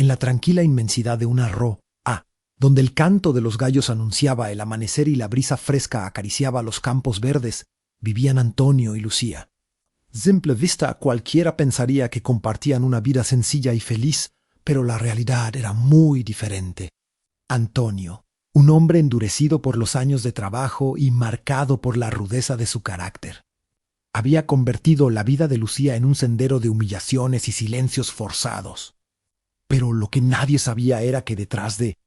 en la tranquila inmensidad de un arro, donde el canto de los gallos anunciaba el amanecer y la brisa fresca acariciaba los campos verdes, vivían Antonio y Lucía. Simple vista cualquiera pensaría que compartían una vida sencilla y feliz, pero la realidad era muy diferente. Antonio, un hombre endurecido por los años de trabajo y marcado por la rudeza de su carácter, había convertido la vida de Lucía en un sendero de humillaciones y silencios forzados. Pero lo que nadie sabía era que detrás de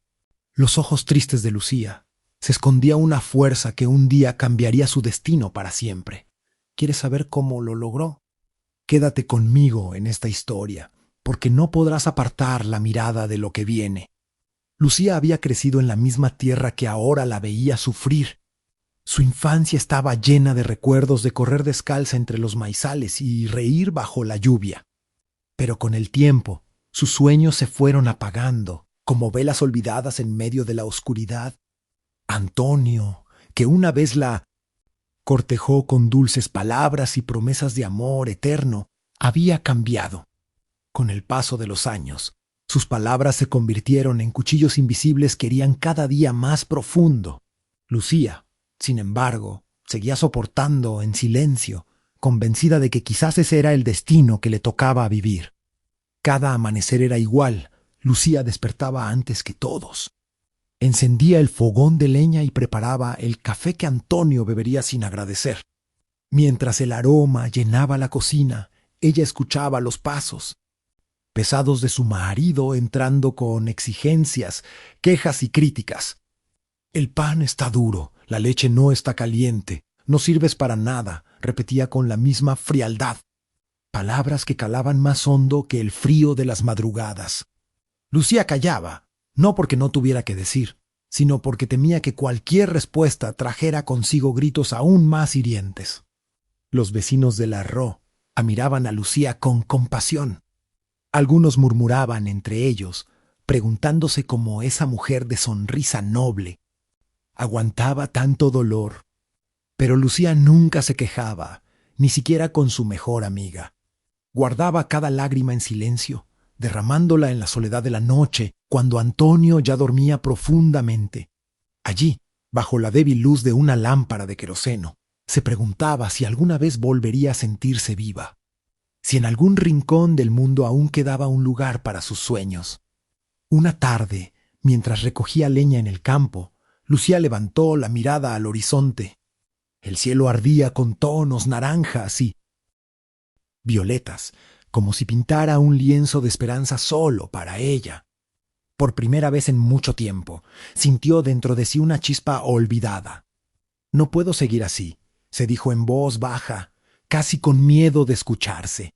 los ojos tristes de Lucía se escondía una fuerza que un día cambiaría su destino para siempre. ¿Quieres saber cómo lo logró? Quédate conmigo en esta historia, porque no podrás apartar la mirada de lo que viene. Lucía había crecido en la misma tierra que ahora la veía sufrir. Su infancia estaba llena de recuerdos de correr descalza entre los maizales y reír bajo la lluvia. Pero con el tiempo, sus sueños se fueron apagando, como velas olvidadas en medio de la oscuridad. Antonio, que una vez la cortejó con dulces palabras y promesas de amor eterno, había cambiado. Con el paso de los años, sus palabras se convirtieron en cuchillos invisibles que herían cada día más profundo. Lucía, sin embargo, seguía soportando en silencio, convencida de que quizás ese era el destino que le tocaba vivir. Cada amanecer era igual. Lucía despertaba antes que todos. Encendía el fogón de leña y preparaba el café que Antonio bebería sin agradecer. Mientras el aroma llenaba la cocina, ella escuchaba los pasos pesados de su marido entrando con exigencias, quejas y críticas. «El pan está duro, la leche no está caliente, no sirves para nada», repetía con la misma frialdad. Palabras que calaban más hondo que el frío de las madrugadas. Lucía callaba, no porque no tuviera que decir, sino porque temía que cualquier respuesta trajera consigo gritos aún más hirientes. Los vecinos del arro admiraban a Lucía con compasión. Algunos murmuraban entre ellos, preguntándose cómo esa mujer de sonrisa noble aguantaba tanto dolor. Pero Lucía nunca se quejaba, ni siquiera con su mejor amiga. Guardaba cada lágrima en silencio, derramándola en la soledad de la noche, cuando Antonio ya dormía profundamente. Allí, bajo la débil luz de una lámpara de queroseno, se preguntaba si alguna vez volvería a sentirse viva, si en algún rincón del mundo aún quedaba un lugar para sus sueños. Una tarde, mientras recogía leña en el campo, Lucía levantó la mirada al horizonte. El cielo ardía con tonos naranjas y violetas, como si pintara un lienzo de esperanza solo para ella. Por primera vez en mucho tiempo, sintió dentro de sí una chispa olvidada. «No puedo seguir así», se dijo en voz baja, casi con miedo de escucharse.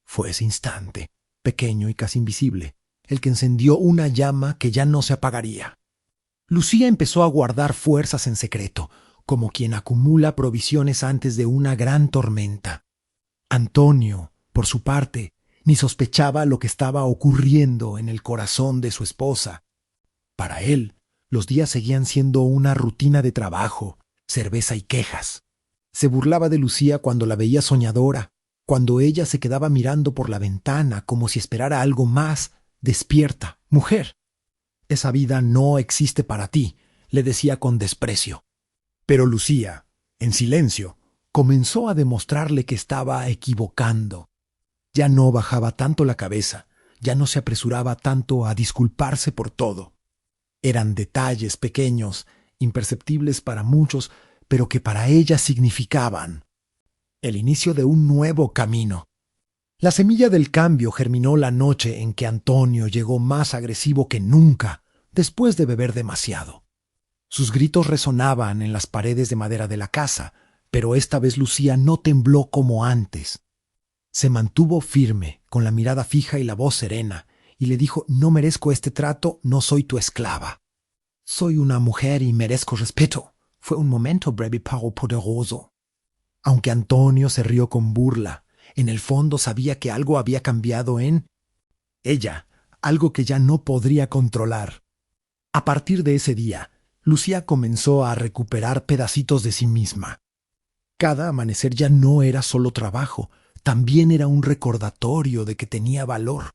Fue ese instante, pequeño y casi invisible, el que encendió una llama que ya no se apagaría. Lucía empezó a guardar fuerzas en secreto, como quien acumula provisiones antes de una gran tormenta. Antonio, por su parte, ni sospechaba lo que estaba ocurriendo en el corazón de su esposa. Para él, los días seguían siendo una rutina de trabajo, cerveza y quejas. Se burlaba de Lucía cuando la veía soñadora, cuando ella se quedaba mirando por la ventana como si esperara algo más. «Despierta, mujer. Esa vida no existe para ti», le decía con desprecio. Pero Lucía, en silencio, comenzó a demostrarle que estaba equivocando. Ya no bajaba tanto la cabeza, ya no se apresuraba tanto a disculparse por todo. Eran detalles pequeños, imperceptibles para muchos, pero que para ella significaban el inicio de un nuevo camino. La semilla del cambio germinó la noche en que Antonio llegó más agresivo que nunca, después de beber demasiado. Sus gritos resonaban en las paredes de madera de la casa, pero esta vez Lucía no tembló como antes. Se mantuvo firme, con la mirada fija y la voz serena, y le dijo: «No merezco este trato, no soy tu esclava. Soy una mujer y merezco respeto. Fue un momento breve pero poderoso». Aunque Antonio se rió con burla, en el fondo sabía que algo había cambiado en ella, algo que ya no podría controlar. A partir de ese día, Lucía comenzó a recuperar pedacitos de sí misma. Cada amanecer ya no era solo trabajo, también era un recordatorio de que tenía valor.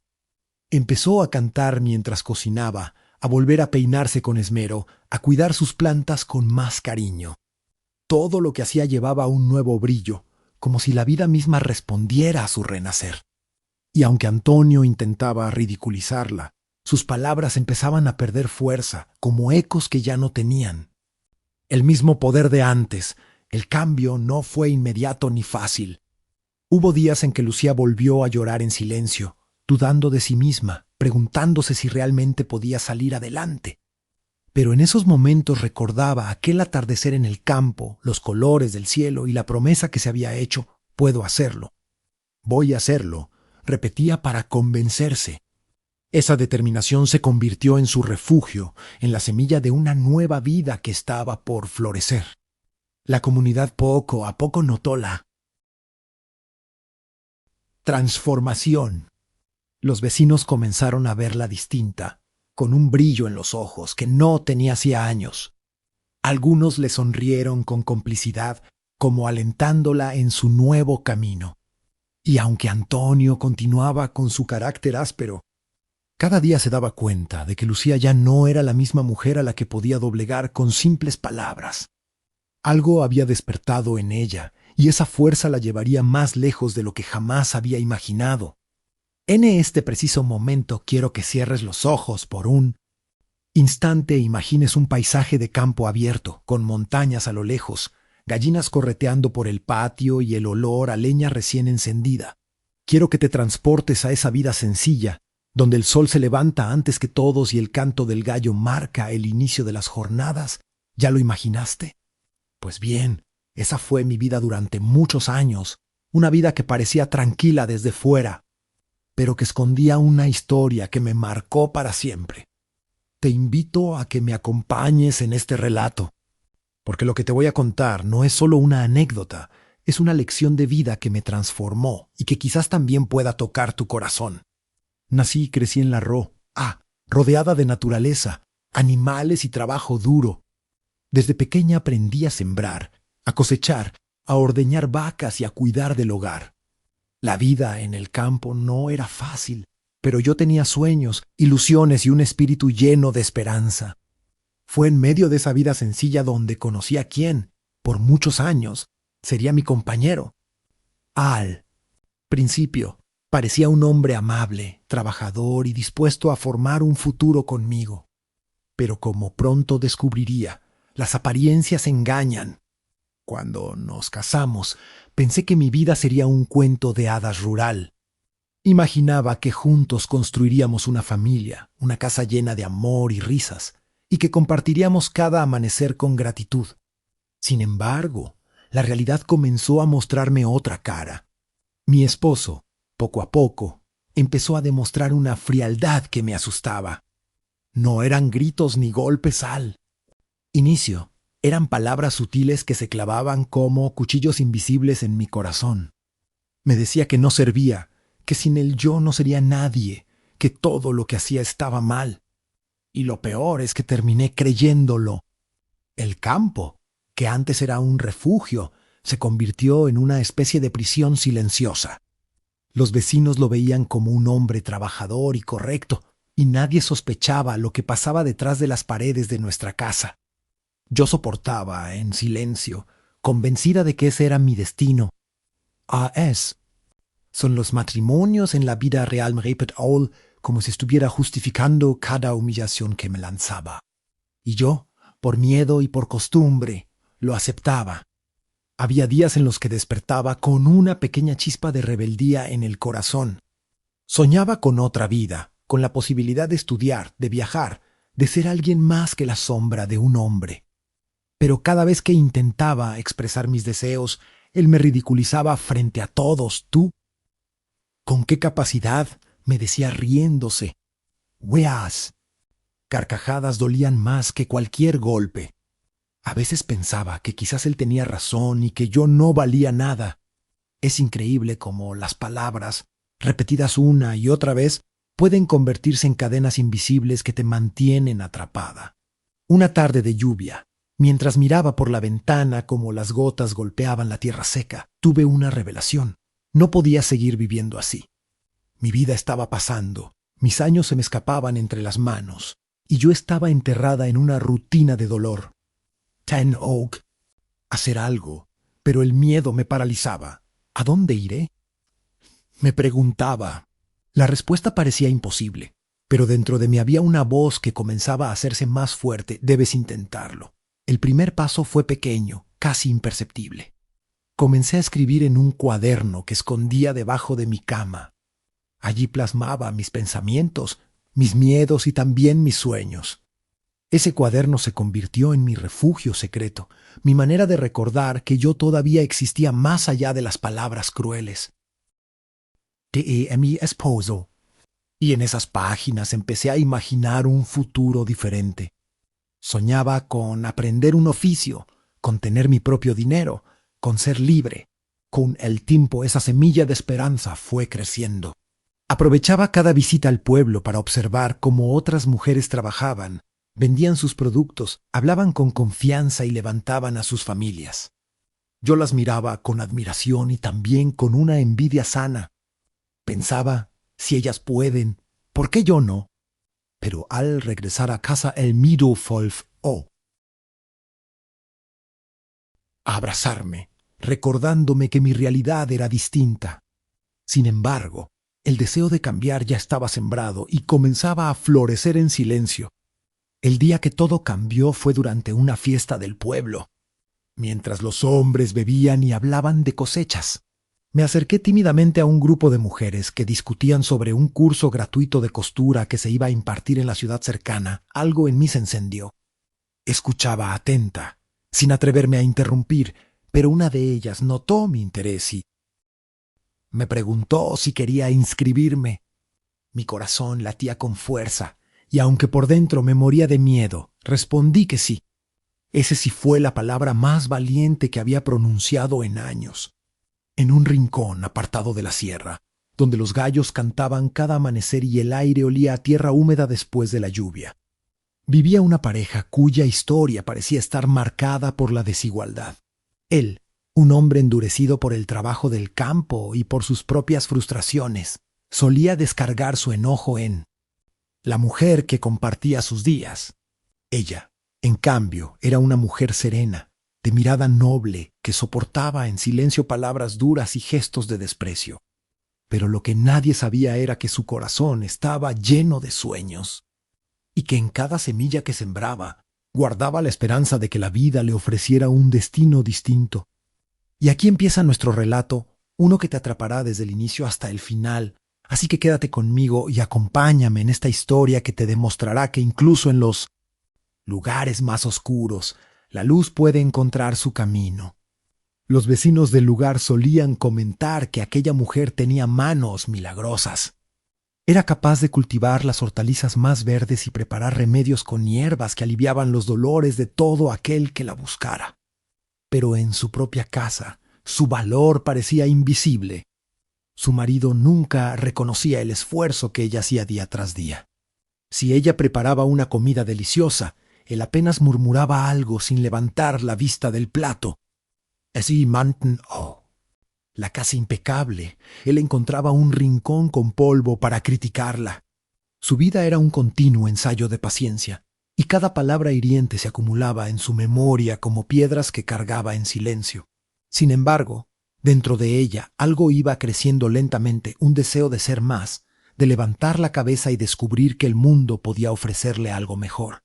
Empezó a cantar mientras cocinaba, a volver a peinarse con esmero, a cuidar sus plantas con más cariño. Todo lo que hacía llevaba un nuevo brillo, como si la vida misma respondiera a su renacer. Y aunque Antonio intentaba ridiculizarla, sus palabras empezaban a perder fuerza, como ecos que ya no tenían. El mismo poder de antes, el cambio no fue inmediato ni fácil. Hubo días en que Lucía volvió a llorar en silencio, dudando de sí misma, preguntándose si realmente podía salir adelante. Pero en esos momentos recordaba aquel atardecer en el campo, los colores del cielo y la promesa que se había hecho: puedo hacerlo. Voy a hacerlo, repetía para convencerse. Esa determinación se convirtió en su refugio, en la semilla de una nueva vida que estaba por florecer. La comunidad poco a poco notó la transformación. Los vecinos comenzaron a verla distinta, con un brillo en los ojos que no tenía hacía años. Algunos le sonrieron con complicidad, como alentándola en su nuevo camino. Y aunque Antonio continuaba con su carácter áspero, cada día se daba cuenta de que Lucía ya no era la misma mujer a la que podía doblegar con simples palabras. Algo había despertado en ella, y esa fuerza la llevaría más lejos de lo que jamás había imaginado. En este preciso momento quiero que cierres los ojos por un instante e imagines un paisaje de campo abierto, con montañas a lo lejos, gallinas correteando por el patio y el olor a leña recién encendida. Quiero que te transportes a esa vida sencilla, donde el sol se levanta antes que todos y el canto del gallo marca el inicio de las jornadas. ¿Ya lo imaginaste? Pues bien, esa fue mi vida durante muchos años, una vida que parecía tranquila desde fuera, pero que escondía una historia que me marcó para siempre. Te invito a que me acompañes en este relato, porque lo que te voy a contar no es solo una anécdota, es una lección de vida que me transformó y que quizás también pueda tocar tu corazón. Nací y crecí en la rodeada de naturaleza, animales y trabajo duro. Desde pequeña aprendí a sembrar, a cosechar, a ordeñar vacas y a cuidar del hogar. La vida en el campo no era fácil, pero yo tenía sueños, ilusiones y un espíritu lleno de esperanza. Fue en medio de esa vida sencilla donde conocí a quien, por muchos años, sería mi compañero. Al principio, parecía un hombre amable, trabajador y dispuesto a formar un futuro conmigo. Pero como pronto descubriría, las apariencias engañan. Cuando nos casamos, pensé que mi vida sería un cuento de hadas rural. Imaginaba que juntos construiríamos una familia, una casa llena de amor y risas, y que compartiríamos cada amanecer con gratitud. Sin embargo, la realidad comenzó a mostrarme otra cara. Mi esposo, poco a poco, empezó a demostrar una frialdad que me asustaba. No eran gritos ni golpes al inicio. Eran palabras sutiles que se clavaban como cuchillos invisibles en mi corazón. Me decía que no servía, que sin él yo no sería nadie, que todo lo que hacía estaba mal. Y lo peor es que terminé creyéndolo. El campo, que antes era un refugio, se convirtió en una especie de prisión silenciosa. Los vecinos lo veían como un hombre trabajador y correcto, y nadie sospechaba lo que pasaba detrás de las paredes de nuestra casa. Yo soportaba, en silencio, convencida de que ese era mi destino. Son los matrimonios en la vida real, me repetía como si estuviera justificando cada humillación que me lanzaba. Y yo, por miedo y por costumbre, lo aceptaba. Había días en los que despertaba con una pequeña chispa de rebeldía en el corazón. Soñaba con otra vida, con la posibilidad de estudiar, de viajar, de ser alguien más que la sombra de un hombre. Pero cada vez que intentaba expresar mis deseos, él me ridiculizaba frente a todos. ¿Tú? ¿Con qué capacidad?, me decía riéndose. Weas. Carcajadas dolían más que cualquier golpe. A veces pensaba que quizás él tenía razón y que yo no valía nada. Es increíble cómo las palabras, repetidas una y otra vez, pueden convertirse en cadenas invisibles que te mantienen atrapada. Una tarde de lluvia, mientras miraba por la ventana cómo las gotas golpeaban la tierra seca, tuve una revelación. No podía seguir viviendo así. Mi vida estaba pasando, Mis años se me escapaban entre las manos, y yo estaba enterrada en una rutina de dolor. Ten Oak. Hacer algo, pero el miedo me paralizaba. ¿A dónde iré? Me preguntaba. La respuesta parecía imposible, pero dentro de mí había una voz que comenzaba a hacerse más fuerte. Debes intentarlo. El primer paso fue pequeño, casi imperceptible. Comencé a escribir en un cuaderno que escondía debajo de mi cama. Allí plasmaba mis pensamientos, mis miedos y también mis sueños. Ese cuaderno se convirtió en mi refugio secreto, mi manera de recordar que yo todavía existía más allá de las palabras crueles. Te mi esposo. Y en esas páginas empecé a imaginar un futuro diferente. Soñaba con aprender un oficio, con tener mi propio dinero, con ser libre. Con el tiempo esa semilla de esperanza fue creciendo. Aprovechaba cada visita al pueblo para observar cómo otras mujeres trabajaban, vendían sus productos, hablaban con confianza y levantaban a sus familias. Yo las miraba con admiración y también con una envidia sana. Pensaba, si ellas pueden, ¿por qué yo no? Pero al regresar a casa el miedo volvió a abrazarme, recordándome que mi realidad era distinta. Sin embargo, el deseo de cambiar ya estaba sembrado y comenzaba a florecer en silencio. El día que todo cambió fue durante una fiesta del pueblo, mientras los hombres bebían y hablaban de cosechas. Me acerqué tímidamente a un grupo de mujeres que discutían sobre un curso gratuito de costura que se iba a impartir en la ciudad cercana. Algo en mí se encendió. Escuchaba atenta, sin atreverme a interrumpir, pero una de ellas notó mi interés y me preguntó si quería inscribirme. Mi corazón latía con fuerza, y aunque por dentro me moría de miedo, respondí que sí. Ese sí fue la palabra más valiente que había pronunciado en años. En un rincón apartado de la sierra, donde los gallos cantaban cada amanecer y el aire olía a tierra húmeda después de la lluvia, vivía una pareja cuya historia parecía estar marcada por la desigualdad. Él, un hombre endurecido por el trabajo del campo y por sus propias frustraciones, solía descargar su enojo en la mujer que compartía sus días. Ella, en cambio, era una mujer serena, de mirada noble, que soportaba en silencio palabras duras y gestos de desprecio. Pero lo que nadie sabía era que su corazón estaba lleno de sueños, y que en cada semilla que sembraba, guardaba la esperanza de que la vida le ofreciera un destino distinto. Y aquí empieza nuestro relato, uno que te atrapará desde el inicio hasta el final. Así que quédate conmigo y acompáñame en esta historia que te demostrará que incluso en los lugares más oscuros, la luz puede encontrar su camino. Los vecinos del lugar solían comentar que aquella mujer tenía manos milagrosas. Era capaz de cultivar las hortalizas más verdes y preparar remedios con hierbas que aliviaban los dolores de todo aquel que la buscara. Pero en su propia casa, su valor parecía invisible. Su marido nunca reconocía el esfuerzo que ella hacía día tras día. Si ella preparaba una comida deliciosa, él apenas murmuraba algo sin levantar la vista del plato. Así manten, la casa impecable, él encontraba un rincón con polvo para criticarla. Su vida era un continuo ensayo de paciencia, y cada palabra hiriente se acumulaba en su memoria como piedras que cargaba en silencio. Sin embargo, dentro de ella algo iba creciendo lentamente, un deseo de ser más, de levantar la cabeza y descubrir que el mundo podía ofrecerle algo mejor.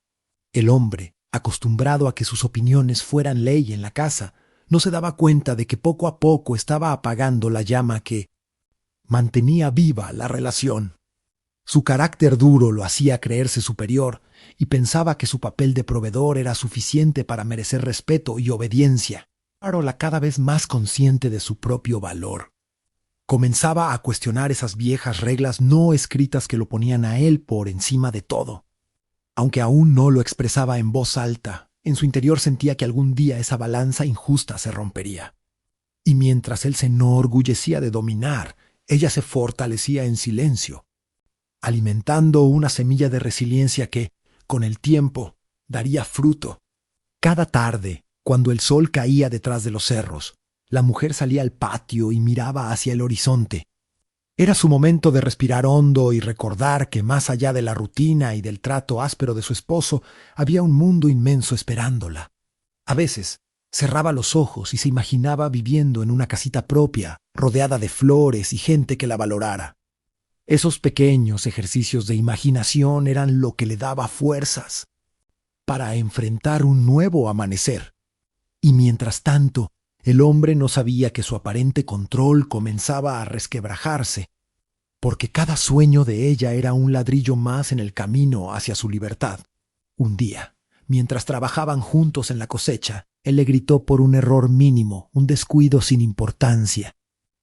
El hombre, acostumbrado a que sus opiniones fueran ley en la casa, no se daba cuenta de que poco a poco estaba apagando la llama que mantenía viva la relación. Su carácter duro lo hacía creerse superior y pensaba que su papel de proveedor era suficiente para merecer respeto y obediencia. Carola, cada vez más consciente de su propio valor, comenzaba a cuestionar esas viejas reglas no escritas que lo ponían a él por encima de todo. Aunque aún no lo expresaba en voz alta, en su interior sentía que algún día esa balanza injusta se rompería. Y mientras él se enorgullecía de dominar, ella se fortalecía en silencio, alimentando una semilla de resiliencia que, con el tiempo, daría fruto. Cada tarde, cuando el sol caía detrás de los cerros, la mujer salía al patio y miraba hacia el horizonte. Era su momento de respirar hondo y recordar que más allá de la rutina y del trato áspero de su esposo, había un mundo inmenso esperándola. A veces, cerraba los ojos y se imaginaba viviendo en una casita propia, rodeada de flores y gente que la valorara. Esos pequeños ejercicios de imaginación eran lo que le daba fuerzas para enfrentar un nuevo amanecer. Y mientras tanto, el hombre no sabía que su aparente control comenzaba a resquebrajarse, porque cada sueño de ella era un ladrillo más en el camino hacia su libertad. Un día, mientras trabajaban juntos en la cosecha, él le gritó por un error mínimo, un descuido sin importancia.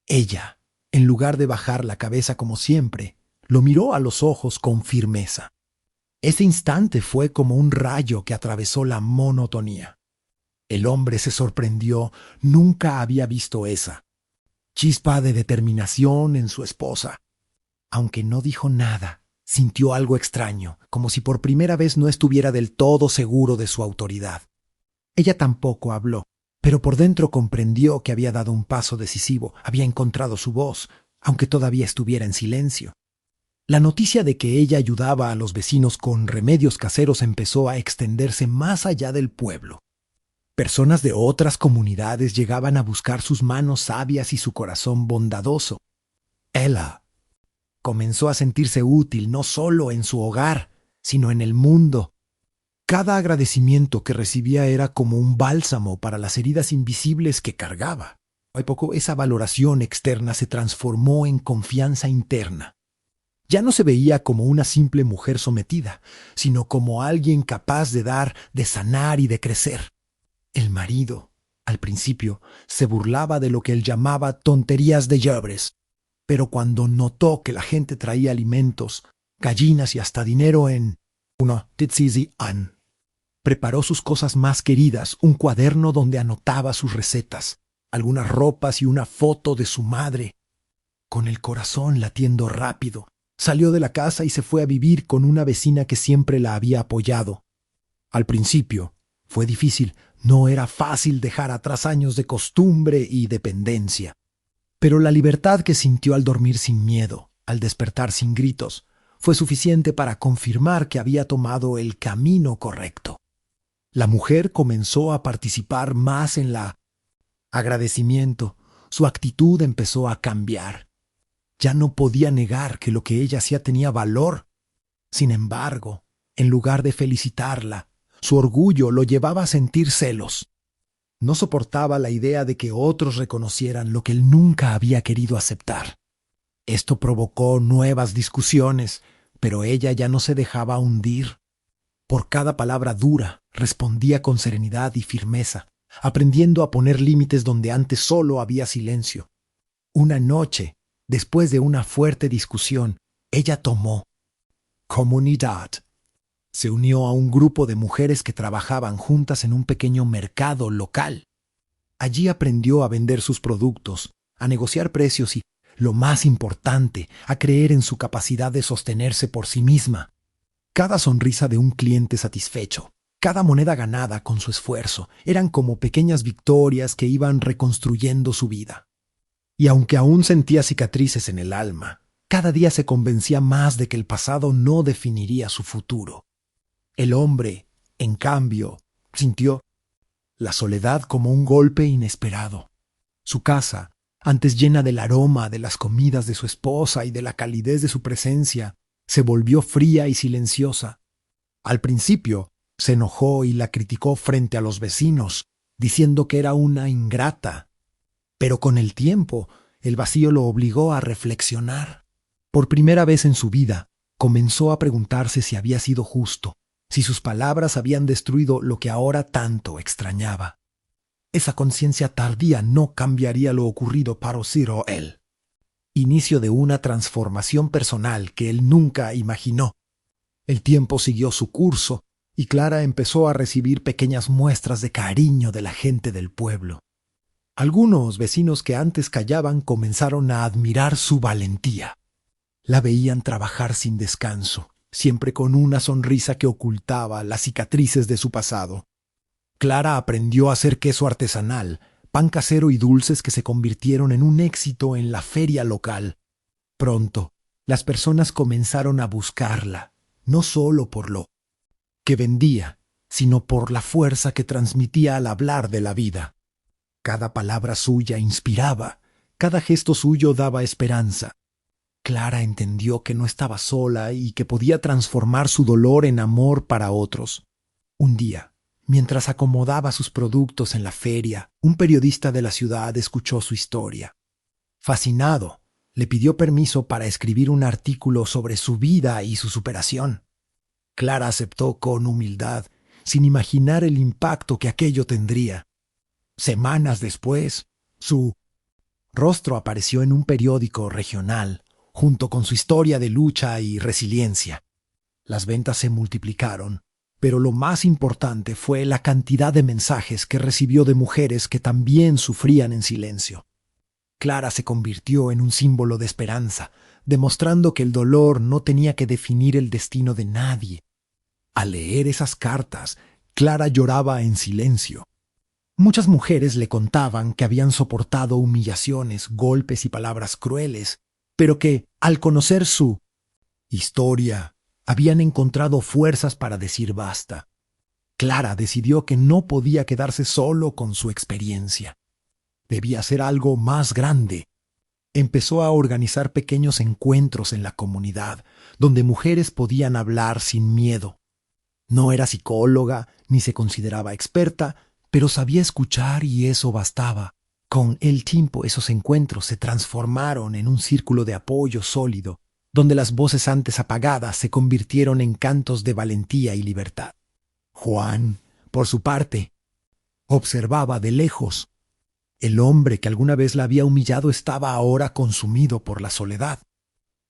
Ella, en lugar de bajar la cabeza como siempre, lo miró a los ojos con firmeza. Ese instante fue como un rayo que atravesó la monotonía. El hombre se sorprendió, nunca había visto esa chispa de determinación en su esposa. Aunque no dijo nada, sintió algo extraño, como si por primera vez no estuviera del todo seguro de su autoridad. Ella tampoco habló, pero por dentro comprendió que había dado un paso decisivo, había encontrado su voz, aunque todavía estuviera en silencio. La noticia de que ella ayudaba a los vecinos con remedios caseros empezó a extenderse más allá del pueblo. Personas de otras comunidades llegaban a buscar sus manos sabias y su corazón bondadoso. Ella comenzó a sentirse útil no solo en su hogar, sino en el mundo. Cada agradecimiento que recibía era como un bálsamo para las heridas invisibles que cargaba. A poco esa valoración externa se transformó en confianza interna. Ya no se veía como una simple mujer sometida, sino como alguien capaz de dar, de sanar y de crecer. El marido, al principio, se burlaba de lo que él llamaba tonterías de llabres, pero cuando notó que la gente traía alimentos, gallinas y hasta dinero en una tizizi an, preparó sus cosas más queridas, un cuaderno donde anotaba sus recetas, algunas ropas y una foto de su madre. Con el corazón latiendo rápido, salió de la casa y se fue a vivir con una vecina que siempre la había apoyado. Al principio, fue difícil, no era fácil dejar atrás años de costumbre y dependencia. Pero la libertad que sintió al dormir sin miedo, al despertar sin gritos, fue suficiente para confirmar que había tomado el camino correcto. La mujer comenzó a participar más en la agradecimiento. Su actitud empezó a cambiar. Ya no podía negar que lo que ella hacía tenía valor. Sin embargo, en lugar de felicitarla, su orgullo lo llevaba a sentir celos. No soportaba la idea de que otros reconocieran lo que él nunca había querido aceptar. Esto provocó nuevas discusiones, pero ella ya no se dejaba hundir. Por cada palabra dura, respondía con serenidad y firmeza, aprendiendo a poner límites donde antes solo había silencio. Una noche, después de una fuerte discusión, ella tomó comunidad. Se unió a un grupo de mujeres que trabajaban juntas en un pequeño mercado local. Allí aprendió a vender sus productos, a negociar precios y, lo más importante, a creer en su capacidad de sostenerse por sí misma. Cada sonrisa de un cliente satisfecho, cada moneda ganada con su esfuerzo, eran como pequeñas victorias que iban reconstruyendo su vida. Y aunque aún sentía cicatrices en el alma, cada día se convencía más de que el pasado no definiría su futuro. El hombre, en cambio, sintió la soledad como un golpe inesperado. Su casa, antes llena del aroma de las comidas de su esposa y de la calidez de su presencia, se volvió fría y silenciosa. Al principio, se enojó y la criticó frente a los vecinos, diciendo que era una ingrata. Pero con el tiempo, el vacío lo obligó a reflexionar. Por primera vez en su vida, comenzó a preguntarse si había sido justo, si sus palabras habían destruido lo que ahora tanto extrañaba. Esa conciencia tardía no cambiaría lo ocurrido para Ciro él. Inicio de una transformación personal que él nunca imaginó. El tiempo siguió su curso y Clara empezó a recibir pequeñas muestras de cariño de la gente del pueblo. Algunos vecinos que antes callaban comenzaron a admirar su valentía. La veían trabajar sin descanso, siempre con una sonrisa que ocultaba las cicatrices de su pasado. Clara aprendió a hacer queso artesanal, pan casero y dulces que se convirtieron en un éxito en la feria local. Pronto, las personas comenzaron a buscarla, no solo por lo que vendía, sino por la fuerza que transmitía al hablar de la vida. Cada palabra suya inspiraba, cada gesto suyo daba esperanza. Clara entendió que no estaba sola y que podía transformar su dolor en amor para otros. Un día, mientras acomodaba sus productos en la feria, un periodista de la ciudad escuchó su historia. Fascinado, le pidió permiso para escribir un artículo sobre su vida y su superación. Clara aceptó con humildad, sin imaginar el impacto que aquello tendría. Semanas después, su rostro apareció en un periódico regional, junto con su historia de lucha y resiliencia. Las ventas se multiplicaron, pero lo más importante fue la cantidad de mensajes que recibió de mujeres que también sufrían en silencio. Clara se convirtió en un símbolo de esperanza, demostrando que el dolor no tenía que definir el destino de nadie. Al leer esas cartas, Clara lloraba en silencio. Muchas mujeres le contaban que habían soportado humillaciones, golpes y palabras crueles, pero que, al conocer su historia, habían encontrado fuerzas para decir basta. Clara decidió que no podía quedarse solo con su experiencia. Debía hacer algo más grande. Empezó a organizar pequeños encuentros en la comunidad, donde mujeres podían hablar sin miedo. No era psicóloga, ni se consideraba experta, pero sabía escuchar y eso bastaba. Con el tiempo esos encuentros se transformaron en un círculo de apoyo sólido, donde las voces antes apagadas se convirtieron en cantos de valentía y libertad. Juan, por su parte, observaba de lejos. El hombre que alguna vez la había humillado estaba ahora consumido por la soledad.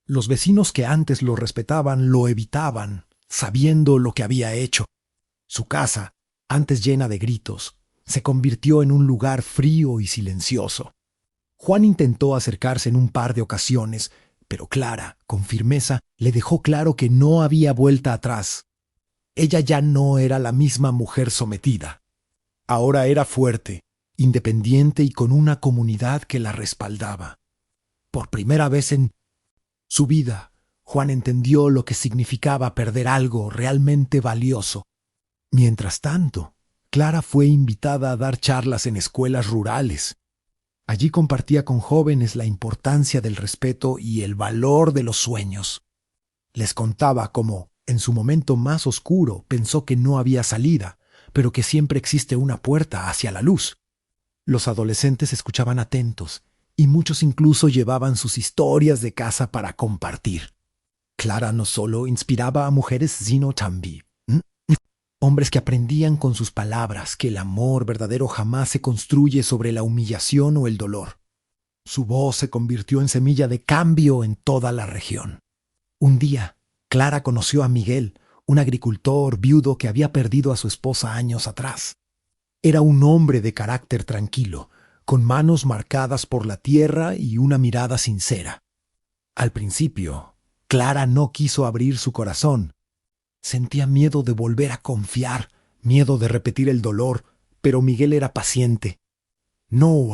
Los vecinos que antes lo respetaban lo evitaban, sabiendo lo que había hecho. Su casa, antes llena de gritos, se convirtió en un lugar frío y silencioso. Juan intentó acercarse en un par de ocasiones, pero Clara, con firmeza, le dejó claro que no había vuelta atrás. Ella ya no era la misma mujer sometida. Ahora era fuerte, independiente y con una comunidad que la respaldaba. Por primera vez en su vida, Juan entendió lo que significaba perder algo realmente valioso. Mientras tanto, Clara fue invitada a dar charlas en escuelas rurales. Allí compartía con jóvenes la importancia del respeto y el valor de los sueños. Les contaba cómo, en su momento más oscuro, pensó que no había salida, pero que siempre existe una puerta hacia la luz. Los adolescentes escuchaban atentos, y muchos incluso llevaban sus historias de casa para compartir. Clara no solo inspiraba a mujeres, sino también hombres que aprendían con sus palabras que el amor verdadero jamás se construye sobre la humillación o el dolor. Su voz se convirtió en semilla de cambio en toda la región. Un día, Clara conoció a Miguel, un agricultor viudo que había perdido a su esposa años atrás. Era un hombre de carácter tranquilo, con manos marcadas por la tierra y una mirada sincera. Al principio, Clara no quiso abrir su corazón. Sentía miedo de volver a confiar, miedo de repetir el dolor, pero Miguel era paciente. No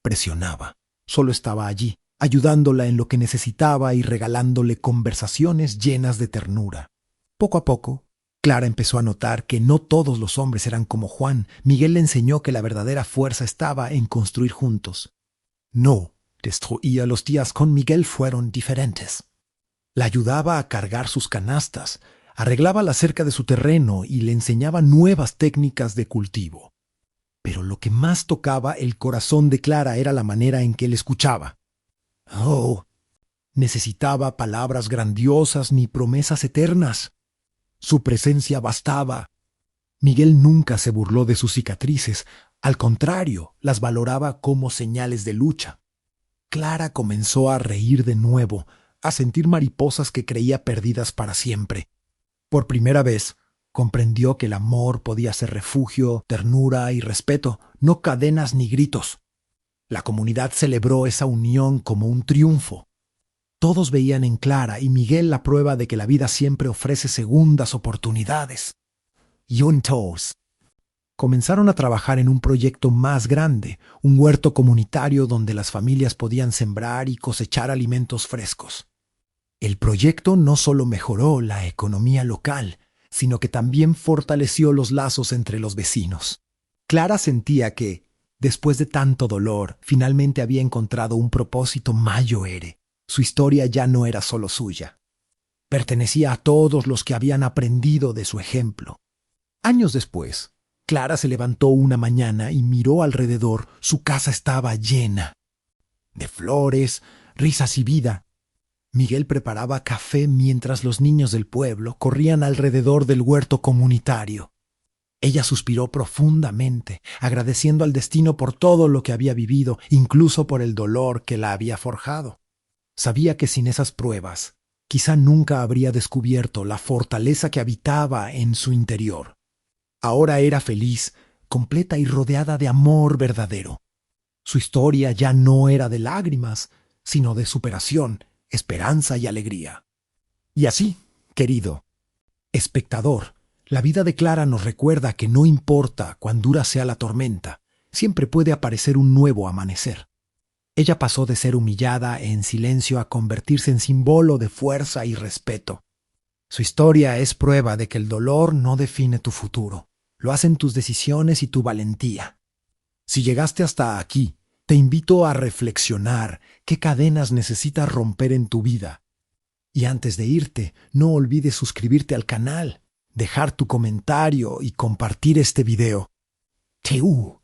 presionaba, solo estaba allí, ayudándola en lo que necesitaba y regalándole conversaciones llenas de ternura. Poco a poco, Clara empezó a notar que no todos los hombres eran como Juan. Miguel le enseñó que la verdadera fuerza estaba en construir juntos. No destruía. Los días con Miguel fueron diferentes. La ayudaba a cargar sus canastas, arreglaba la cerca de su terreno y le enseñaba nuevas técnicas de cultivo. Pero lo que más tocaba el corazón de Clara era la manera en que él escuchaba. Oh, necesitaba palabras grandiosas ni promesas eternas. Su presencia bastaba. Miguel nunca se burló de sus cicatrices, al contrario, las valoraba como señales de lucha. Clara comenzó a reír de nuevo, a sentir mariposas que creía perdidas para siempre. Por primera vez, comprendió que el amor podía ser refugio, ternura y respeto, no cadenas ni gritos. La comunidad celebró esa unión como un triunfo. Todos veían en Clara y Miguel la prueba de que la vida siempre ofrece segundas oportunidades. Juntos Comenzaron a trabajar en un proyecto más grande, un huerto comunitario donde las familias podían sembrar y cosechar alimentos frescos. El proyecto no solo mejoró la economía local, sino que también fortaleció los lazos entre los vecinos. Clara sentía que, después de tanto dolor, finalmente había encontrado un propósito mayor. Su historia ya no era solo suya. Pertenecía a todos los que habían aprendido de su ejemplo. Años después, Clara se levantó una mañana y miró alrededor. Su casa estaba llena de flores, risas y vida. Miguel preparaba café mientras los niños del pueblo corrían alrededor del huerto comunitario. Ella suspiró profundamente, agradeciendo al destino por todo lo que había vivido, incluso por el dolor que la había forjado. Sabía que sin esas pruebas, quizá nunca habría descubierto la fortaleza que habitaba en su interior. Ahora era feliz, completa y rodeada de amor verdadero. Su historia ya no era de lágrimas, sino de superación, esperanza y alegría. Y así, querido espectador, la vida de Clara nos recuerda que no importa cuán dura sea la tormenta, siempre puede aparecer un nuevo amanecer. Ella pasó de ser humillada en silencio a convertirse en símbolo de fuerza y respeto. Su historia es prueba de que el dolor no define tu futuro. Lo hacen tus decisiones y tu valentía. Si llegaste hasta aquí, te invito a reflexionar qué cadenas necesitas romper en tu vida. Y antes de irte, no olvides suscribirte al canal, dejar tu comentario y compartir este video. ¡Teú!